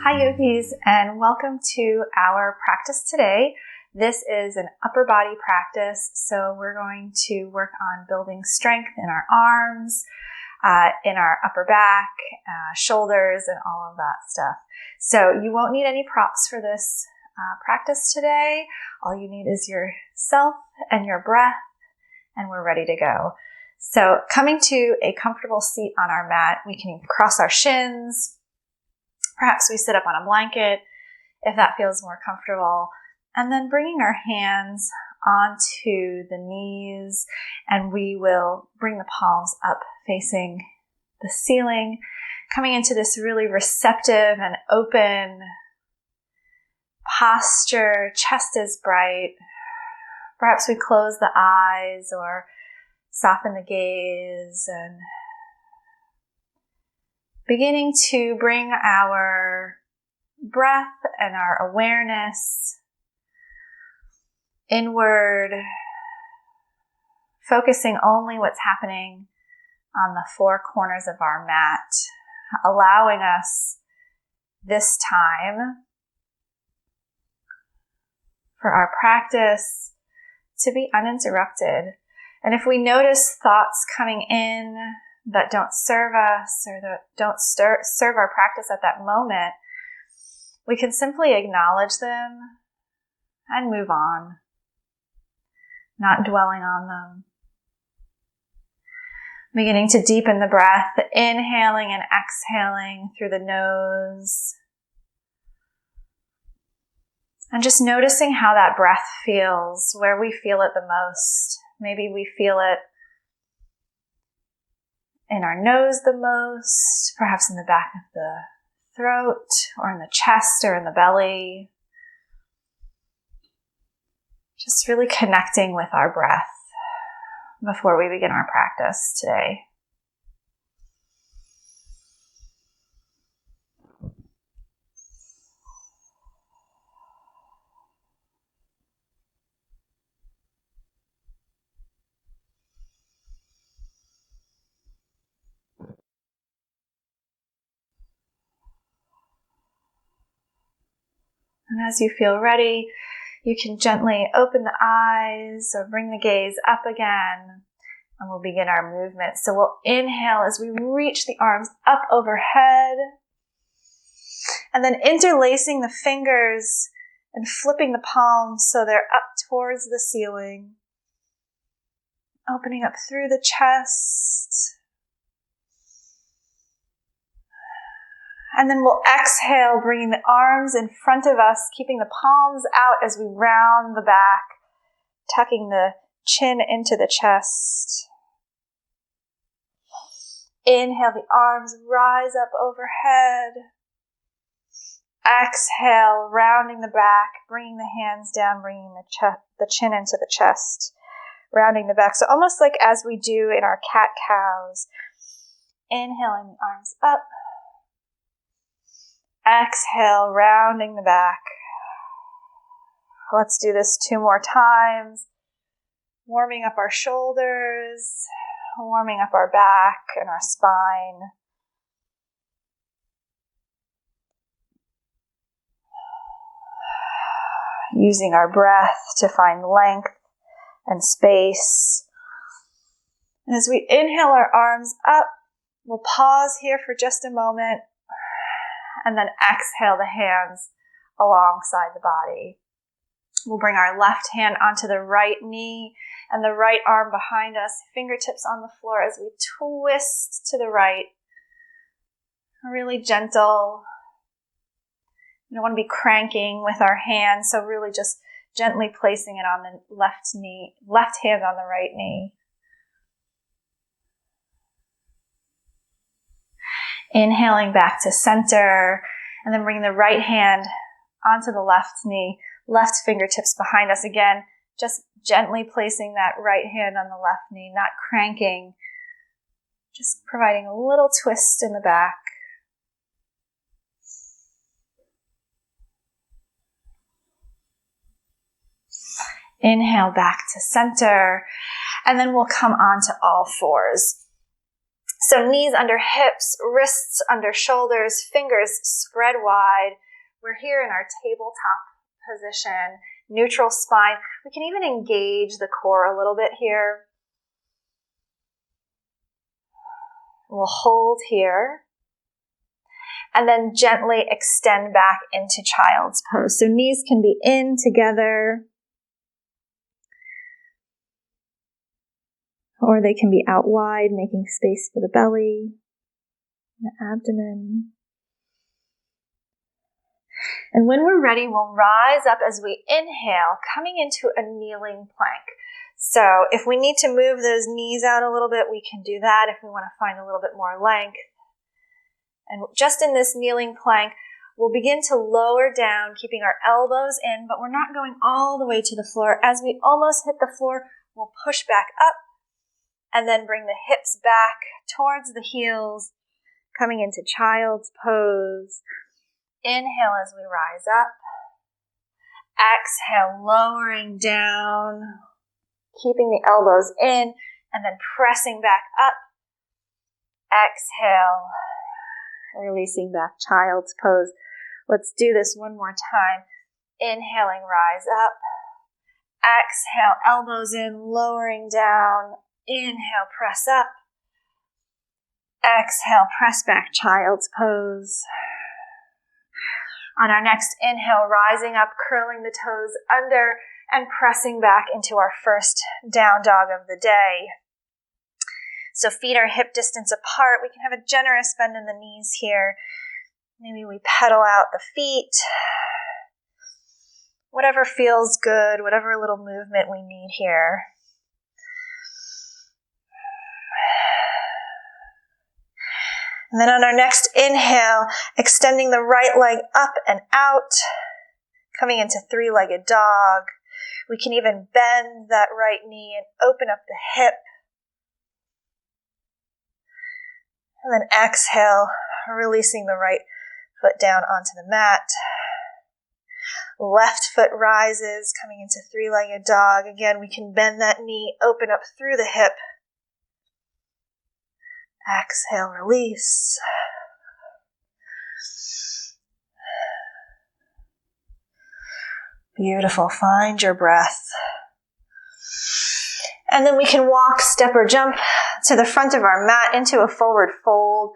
Hi yogis, and welcome to our practice today. This is an upper body practice, so we're going to work on building strength in our arms, in our upper back, shoulders, and all of that stuff. So you won't need any props for this practice today. All you need is yourself and your breath, and we're ready to go. So coming to a comfortable seat on our mat, we can cross our shins. Perhaps we sit up on a blanket if that feels more comfortable. And then bringing our hands onto the knees, and we will bring the palms up facing the ceiling, coming into this really receptive and open posture. Chest is bright. Perhaps we close the eyes or soften the gaze, and beginning to bring our breath and our awareness inward, focusing only what's happening on the four corners of our mat, allowing us this time for our practice to be uninterrupted. And if we notice thoughts coming in that don't serve us or that don't serve our practice at that moment, we can simply acknowledge them and move on, not dwelling on them. Beginning to deepen the breath, inhaling and exhaling through the nose. And just noticing how that breath feels, where we feel it the most. Maybe we feel it in our nose the most, perhaps in the back of the throat, or in the chest, or in the belly. Just really connecting with our breath before we begin our practice today. And as you feel ready, you can gently open the eyes or bring the gaze up again, and we'll begin our movement. So we'll inhale as we reach the arms up overhead, and then interlacing the fingers and flipping the palms so they're up towards the ceiling, opening up through the chest. And then we'll exhale, bringing the arms in front of us, keeping the palms out as we round the back, tucking the chin into the chest. Inhale, the arms rise up overhead. Exhale, rounding the back, bringing the hands down, bringing the chin into the chest, rounding the back. So almost like as we do in our cat-cows. Inhaling the arms up. Exhale, rounding the back. Let's do this 2 more times. Warming up our shoulders, warming up our back and our spine. Using our breath to find length and space. And as we inhale our arms up, we'll pause here for just a moment, and then exhale the hands alongside the body. We'll bring our left hand onto the right knee and the right arm behind us, fingertips on the floor as we twist to the right. Really gentle. We don't want to be cranking with our hands, so really just gently placing it on the left hand on the right knee. Inhaling back to center, and then bring the right hand onto the left knee, left fingertips behind us. Again, just gently placing that right hand on the left knee, not cranking, just providing a little twist in the back. Inhale back to center, and then we'll come onto all fours. So knees under hips, wrists under shoulders, fingers spread wide. We're here in our tabletop position, neutral spine. We can even engage the core a little bit here. We'll hold here and then gently extend back into child's pose. So knees can be in together or they can be out wide, making space for the belly, the abdomen. And when we're ready, we'll rise up as we inhale, coming into a kneeling plank. So if we need to move those knees out a little bit, we can do that if we want to find a little bit more length. And just in this kneeling plank, we'll begin to lower down, keeping our elbows in, but we're not going all the way to the floor. As we almost hit the floor, we'll push back up and then bring the hips back towards the heels, coming into child's pose. Inhale as we rise up. Exhale, lowering down, keeping the elbows in, and then pressing back up. Exhale, releasing back, child's pose. Let's do this one more time. Inhaling, rise up. Exhale, elbows in, lowering down. Inhale, press up. Exhale, press back, child's pose. On our next inhale, rising up, curling the toes under and pressing back into our first down dog of the day. So feet are hip distance apart. We can have a generous bend in the knees here. Maybe we pedal out the feet. Whatever feels good, whatever little movement we need here. And then on our next inhale, extending the right leg up and out, coming into three-legged dog. We can even bend that right knee and open up the hip. And then exhale, releasing the right foot down onto the mat. Left foot rises, coming into three-legged dog. Again, we can bend that knee, open up through the hip. Exhale, release. Beautiful. Find your breath. And then we can walk, step, or jump to the front of our mat into a forward fold.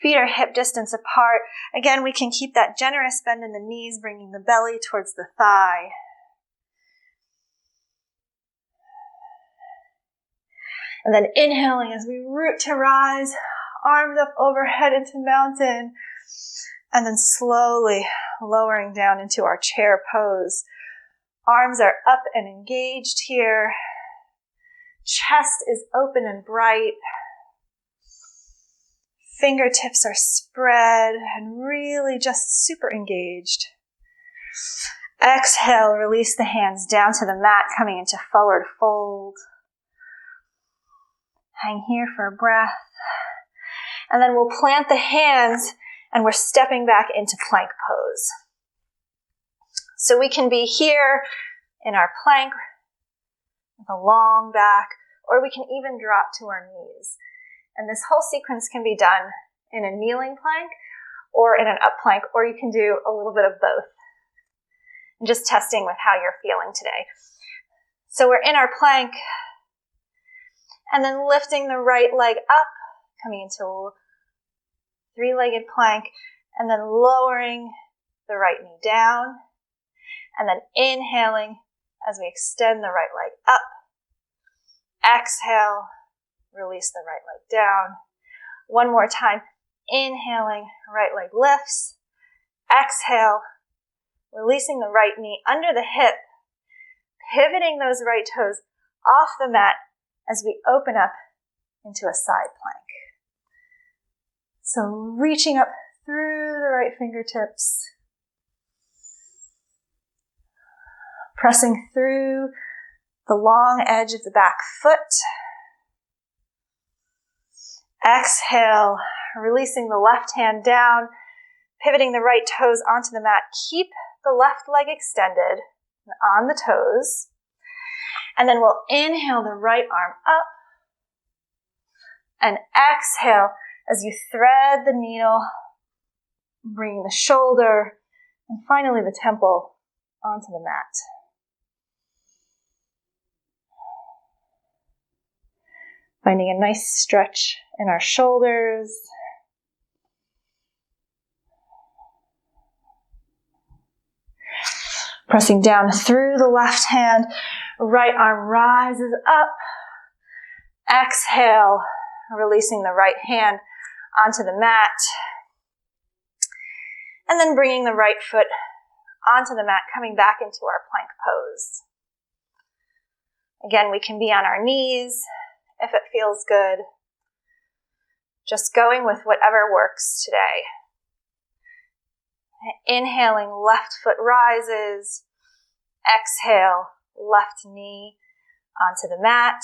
Feet are hip distance apart. Again, we can keep that generous bend in the knees, bringing the belly towards the thigh. And then inhaling as we root to rise, arms up overhead into mountain, and then slowly lowering down into our chair pose. Arms are up and engaged here. Chest is open and bright. Fingertips are spread and really just super engaged. Exhale, release the hands down to the mat, coming into forward fold. Hang here for a breath. And then we'll plant the hands and we're stepping back into plank pose. So we can be here in our plank with a long back, or we can even drop to our knees. And this whole sequence can be done in a kneeling plank or in an up plank, or you can do a little bit of both. And just testing with how you're feeling today. So we're in our plank, and then lifting the right leg up, coming into a three-legged plank, and then lowering the right knee down, and then inhaling as we extend the right leg up. Exhale, release the right leg down. One more time, inhaling, right leg lifts. Exhale, releasing the right knee under the hip, pivoting those right toes off the mat as we open up into a side plank. So reaching up through the right fingertips, pressing through the long edge of the back foot. Exhale, releasing the left hand down, pivoting the right toes onto the mat. Keep the left leg extended on the toes. And then we'll inhale the right arm up. And exhale as you thread the needle, bringing the shoulder and finally the temple onto the mat. Finding a nice stretch in our shoulders. Pressing down through the left hand, right arm rises up. Exhale, releasing the right hand onto the mat. And then bringing the right foot onto the mat, coming back into our plank pose. Again, we can be on our knees if it feels good. Just going with whatever works today. Inhaling, left foot rises. Exhale, left knee onto the mat.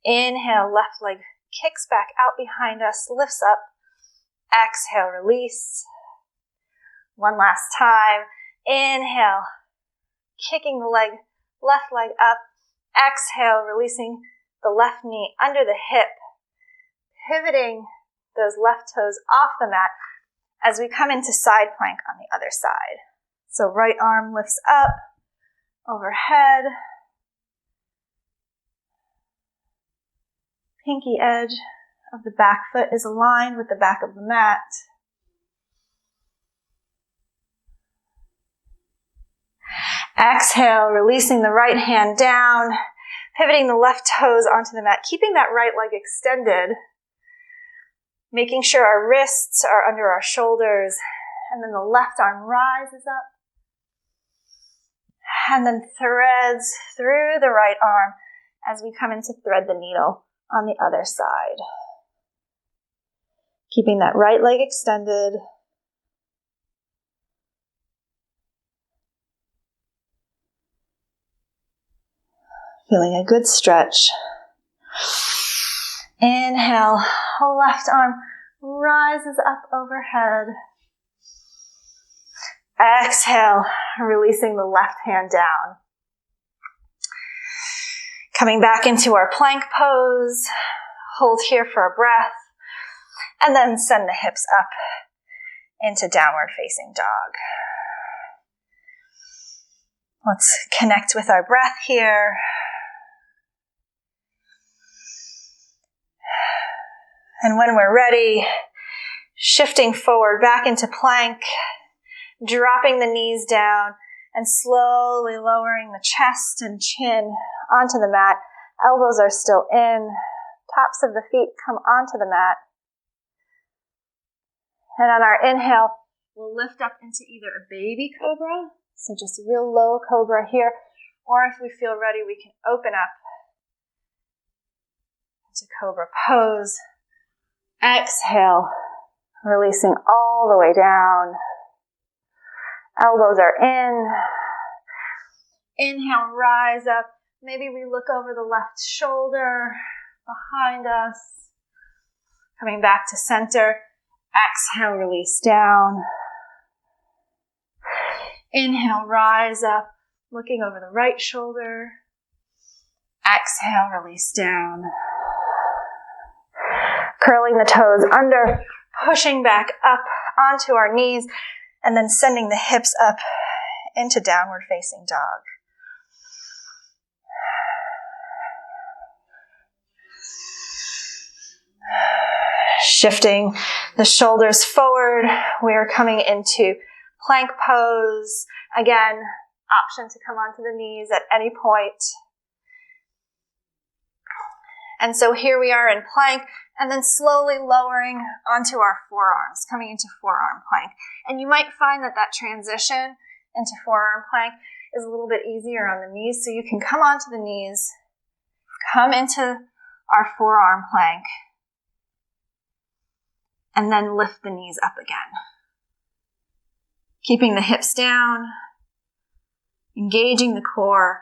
Inhale, left leg kicks back out behind us, lifts up. Exhale, release. One last time. Inhale, kicking the left leg up. Exhale, releasing the left knee under the hip. Pivoting those left toes off the mat as we come into side plank on the other side. So right arm lifts up, overhead. Pinky edge of the back foot is aligned with the back of the mat. Exhale, releasing the right hand down, pivoting the left toes onto the mat, keeping that right leg extended, making sure our wrists are under our shoulders, and then the left arm rises up, and then threads through the right arm as we come into thread the needle on the other side. Keeping that right leg extended. Feeling a good stretch. Inhale, left arm rises up overhead. Exhale, releasing the left hand down. Coming back into our plank pose. Hold here for a breath. And then send the hips up into downward facing dog. Let's connect with our breath here. And when we're ready, shifting forward back into plank, dropping the knees down and slowly lowering the chest and chin onto the mat. Elbows are still in. Tops of the feet come onto the mat. And on our inhale, we'll lift up into either a baby cobra, so just a real low cobra here, or if we feel ready, we can open up into cobra pose. Exhale, releasing all the way down. Elbows are in. Inhale, rise up. Maybe we look over the left shoulder behind us. Coming back to center. Exhale, release down. Inhale, rise up. Looking over the right shoulder. Exhale, release down. Curling the toes under, pushing back up onto our knees, and then sending the hips up into downward facing dog. Shifting the shoulders forward, we are coming into plank pose. Again, option to come onto the knees at any point. And so here we are in plank, and then slowly lowering onto our forearms, coming into forearm plank. And you might find that that transition into forearm plank is a little bit easier on the knees, so you can come onto the knees, come into our forearm plank, and then lift the knees up again. Keeping the hips down, engaging the core.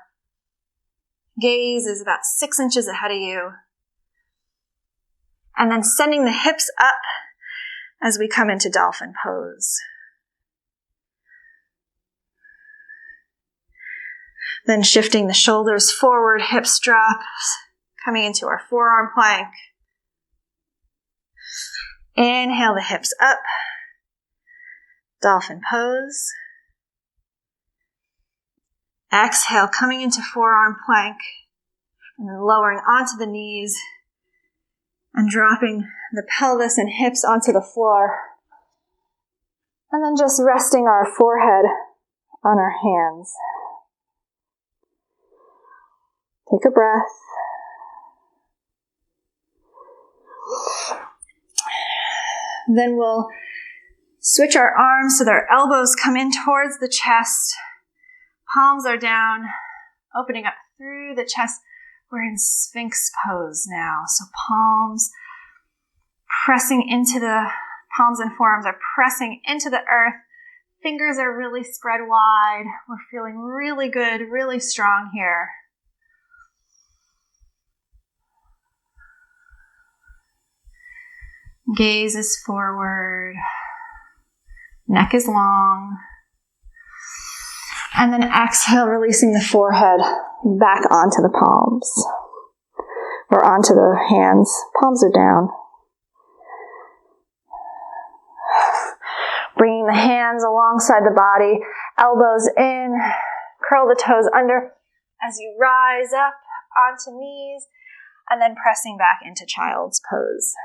Gaze is about 6 inches ahead of you. And then sending the hips up as we come into dolphin pose. Then shifting the shoulders forward, hips drop, coming into our forearm plank. Inhale the hips up. Dolphin pose. Exhale, coming into forearm plank. And then lowering onto the knees. And dropping the pelvis and hips onto the floor. And then just resting our forehead on our hands. Take a breath. Then we'll switch our arms so that our elbows come in towards the chest. Palms are down, opening up through the chest. We're in Sphinx pose now. So palms and forearms are pressing into the earth. Fingers are really spread wide. We're feeling really good, really strong here. Gaze is forward. Neck is long. And then exhale, releasing the forehead back onto the palms. Or onto the hands. Palms are down. Bringing the hands alongside the body. Elbows in. Curl the toes under as you rise up onto knees. And then pressing back into child's pose.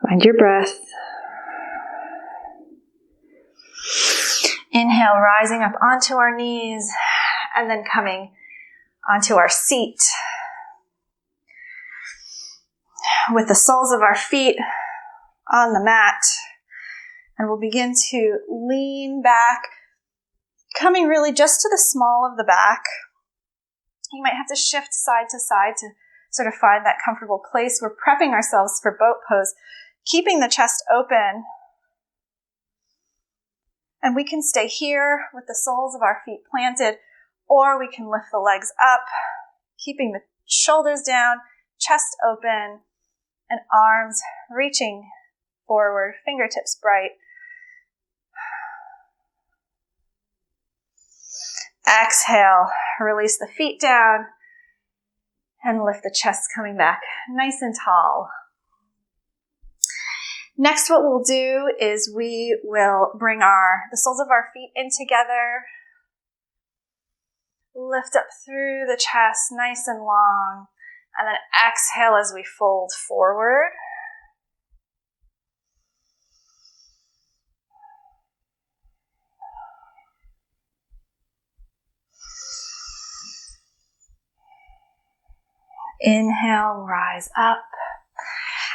Find your breath. Inhale, rising up onto our knees and then coming onto our seat. With the soles of our feet on the mat. And we'll begin to lean back, coming really just to the small of the back. You might have to shift side to side to sort of find that comfortable place. We're prepping ourselves for boat pose. Keeping the chest open. And we can stay here with the soles of our feet planted, or we can lift the legs up, keeping the shoulders down, chest open, and arms reaching forward, fingertips bright. Exhale, release the feet down, and lift the chest coming back nice and tall. Next, what we'll do is we will bring the soles of our feet in together. Lift up through the chest, nice and long. And then exhale as we fold forward. Inhale, rise up.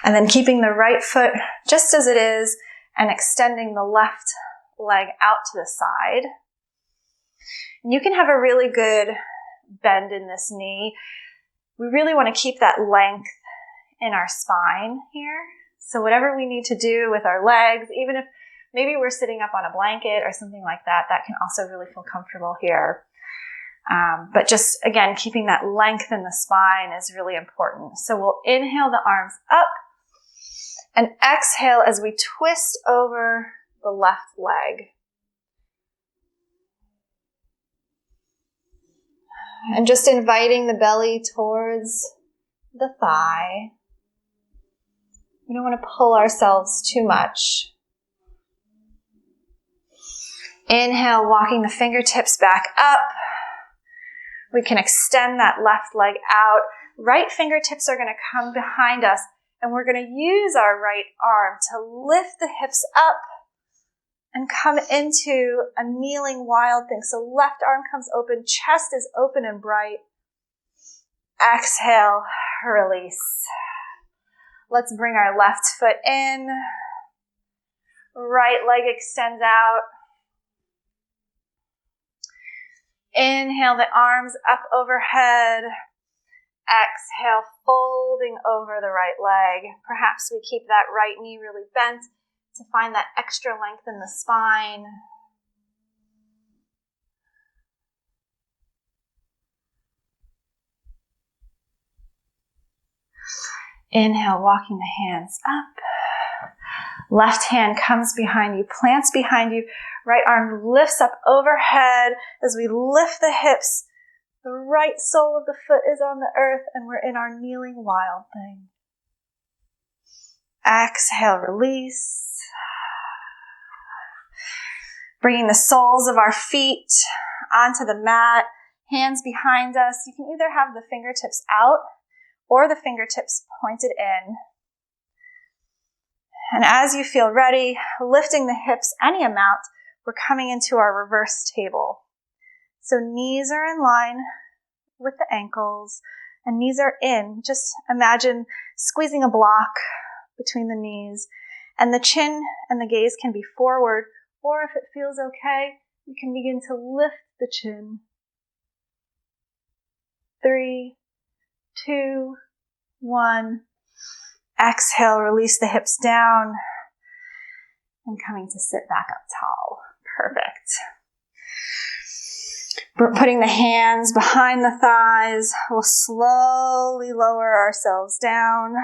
And then keeping the right foot just as it is and extending the left leg out to the side. And you can have a really good bend in this knee. We really want to keep that length in our spine here. So whatever we need to do with our legs, even if maybe we're sitting up on a blanket or something like that, that can also really feel comfortable here. But just, again, keeping that length in the spine is really important. So we'll inhale the arms up. And exhale as we twist over the left leg. And just inviting the belly towards the thigh. We don't want to pull ourselves too much. Inhale, walking the fingertips back up. We can extend that left leg out. Right fingertips are going to come behind us. And we're going to use our right arm to lift the hips up and come into a kneeling wild thing. So left arm comes open, chest is open and bright. Exhale, release. Let's bring our left foot in. Right leg extends out. Inhale the arms up overhead. Exhale, folding over the right leg. Perhaps we keep that right knee really bent to find that extra length in the spine. Inhale, walking the hands up. Left hand comes behind you, plants behind you. Right arm lifts up overhead as we lift the hips. The right sole of the foot is on the earth and we're in our kneeling wild thing. Exhale, release. Bringing the soles of our feet onto the mat, hands behind us. You can either have the fingertips out or the fingertips pointed in. And as you feel ready, lifting the hips any amount, we're coming into our reverse table. So knees are in line with the ankles and knees are in. Just imagine squeezing a block between the knees, and the chin and the gaze can be forward, or if it feels okay, you can begin to lift the chin. 3, 2, 1. Exhale, release the hips down and coming to sit back up tall. Perfect. We're putting the hands behind the thighs. We'll slowly lower ourselves down.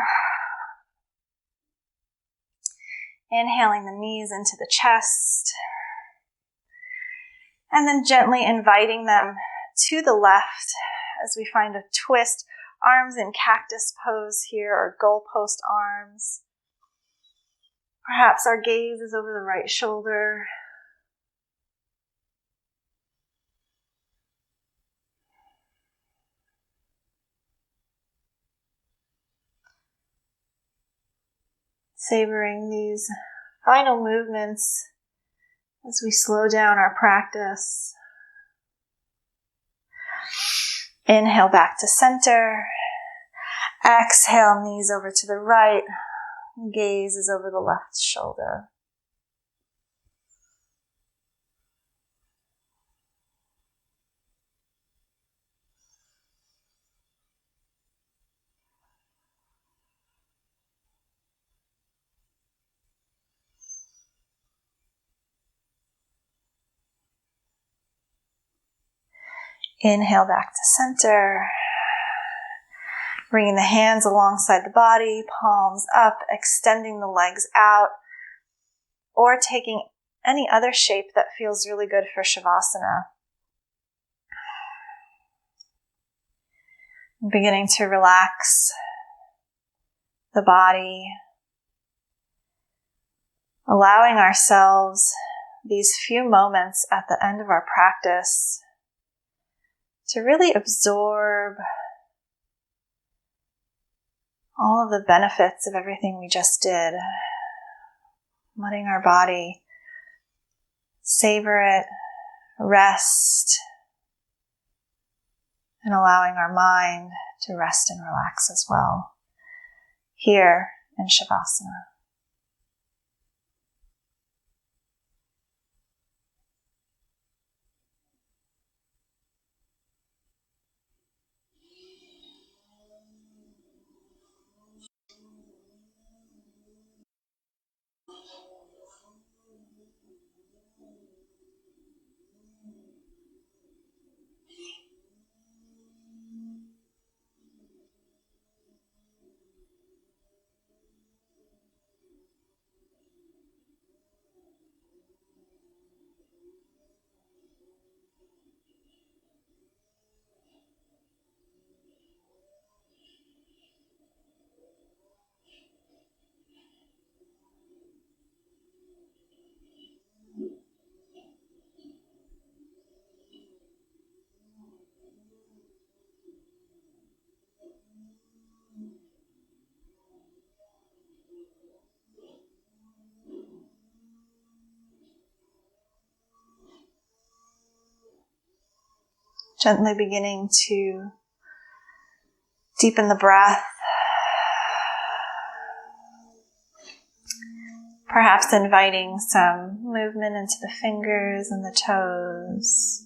Inhaling the knees into the chest. And then gently inviting them to the left as we find a twist. Arms in cactus pose here, or goalpost arms. Perhaps our gaze is over the right shoulder. Savoring these final movements as we slow down our practice. Inhale back to center. Exhale, knees over to the right. Gaze is over the left shoulder. Inhale back to center. Bringing the hands alongside the body, palms up, extending the legs out, or taking any other shape that feels really good for Shavasana. Beginning to relax the body, allowing ourselves these few moments at the end of our practice to really absorb all of the benefits of everything we just did. Letting our body savor it, rest, and allowing our mind to rest and relax as well, here in Shavasana. Gently beginning to deepen the breath. Perhaps inviting some movement into the fingers and the toes.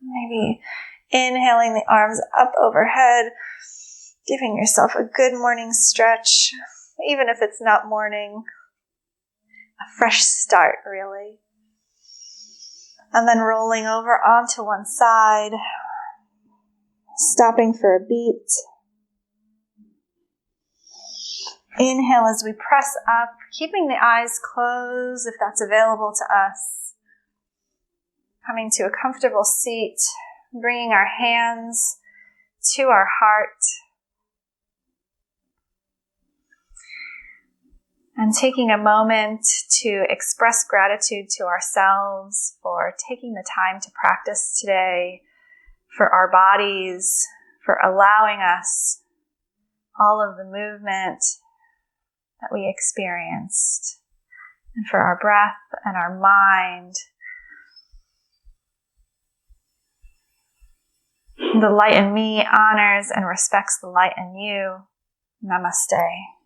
Maybe inhaling the arms up overhead, giving yourself a good morning stretch, even if it's not morning. A fresh start, really. And then rolling over onto one side, stopping for a beat. Inhale as we press up, keeping the eyes closed if that's available to us. Coming to a comfortable seat, bringing our hands to our heart. And taking a moment to express gratitude to ourselves for taking the time to practice today, for our bodies, for allowing us all of the movement that we experienced, and for our breath and our mind. The light in me honors and respects the light in you. Namaste.